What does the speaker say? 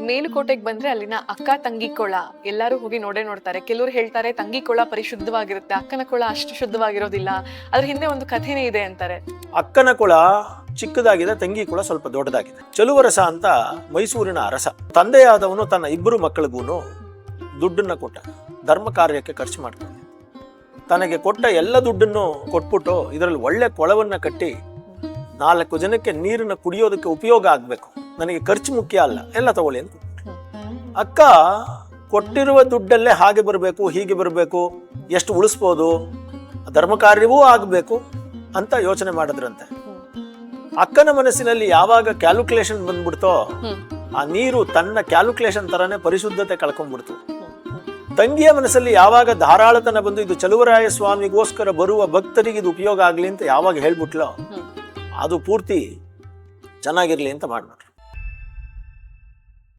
ಮೇಲುಕೋಟೆಗೆ ಬಂದ್ರೆ ಅಲ್ಲಿನ ಅಕ್ಕ ತಂಗಿ ಕೊಳ ಎಲ್ಲರೂ ಹೋಗಿ ನೋಡ್ತಾರೆ. ಕೆಲವರು ಹೇಳ್ತಾರೆ ತಂಗಿ ಕೊಳ ಪರಿಶುದ್ಧವಾಗಿರುತ್ತೆ, ಅಕ್ಕನ ಕೊಳ ಅಷ್ಟು ಶುದ್ಧವಾಗಿರೋದಿಲ್ಲ, ಅದ್ರ ಹಿಂದೆ ಒಂದು ಕಥೆನೇ ಇದೆ ಅಂತಾರೆ. ಅಕ್ಕನ ಕೊಳ ಚಿಕ್ಕದಾಗಿದೆ, ತಂಗಿ ಕೊಳ ಸ್ವಲ್ಪ ದೊಡ್ಡದಾಗಿದೆ. ಚಲುವರಸ ಅಂತ ಮೈಸೂರಿನ ಅರಸ, ತಂದೆಯಾದವನು ತನ್ನ ಇಬ್ಬರು ಮಕ್ಕಳಿಗೂ ದುಡ್ಡನ್ನ ಕೊಟ್ಟ, ಧರ್ಮ ಕಾರ್ಯಕ್ಕೆ ಖರ್ಚು ಮಾಡ್ತಾನೆ. ತನಗೆ ಕೊಟ್ಟ ಎಲ್ಲ ದುಡ್ಡನ್ನು ಕೊಟ್ಬಿಟ್ಟು ಇದರಲ್ಲಿ ಒಳ್ಳೆ ಕೊಳವನ್ನ ಕಟ್ಟಿ 4 ಜನಕ್ಕೆ ನೀರನ್ನ ಕುಡಿಯೋದಕ್ಕೆ ಉಪಯೋಗ ಆಗ್ಬೇಕು, ನನಗೆ ಖರ್ಚು ಮುಖ್ಯ ಅಲ್ಲ, ಎಲ್ಲ ತಗೊಳ್ಳಿ ಅಂತ. ಅಕ್ಕ ಕೊಟ್ಟಿರುವ ದುಡ್ಡಲ್ಲೇ ಹಾಗೆ ಬರಬೇಕು, ಹೀಗೆ ಬರಬೇಕು, ಎಷ್ಟು ಉಳಿಸ್ಬೋದು, ಧರ್ಮ ಕಾರ್ಯವೂ ಆಗಬೇಕು ಅಂತ ಯೋಚನೆ ಮಾಡಿದ್ರಂತೆ. ಅಕ್ಕನ ಮನಸ್ಸಿನಲ್ಲಿ ಯಾವಾಗ ಕ್ಯಾಲ್ಕುಲೇಷನ್ ಬಂದ್ಬಿಡ್ತೋ ಆ ನೀರು ತನ್ನ ಕ್ಯಾಲ್ಕುಲೇಷನ್ ತರನೇ ಪರಿಶುದ್ಧತೆ ಕಳ್ಕೊಂಡ್ಬಿಡ್ತು. ತಂಗಿಯ ಮನಸ್ಸಲ್ಲಿ ಯಾವಾಗ ಧಾರಾಳತನ ಬಂದು ಇದು ಚಲುವರಾಯ ಸ್ವಾಮಿಗೋಸ್ಕರ ಬರುವ ಭಕ್ತರಿಗೆ ಇದು ಉಪಯೋಗ ಆಗ್ಲಿ ಅಂತ ಯಾವಾಗ ಹೇಳ್ಬಿಟ್ಲೋ ಅದು ಪೂರ್ತಿ ಚೆನ್ನಾಗಿರ್ಲಿ ಅಂತ ಮಾಡ್ಬಿಟ್ರು.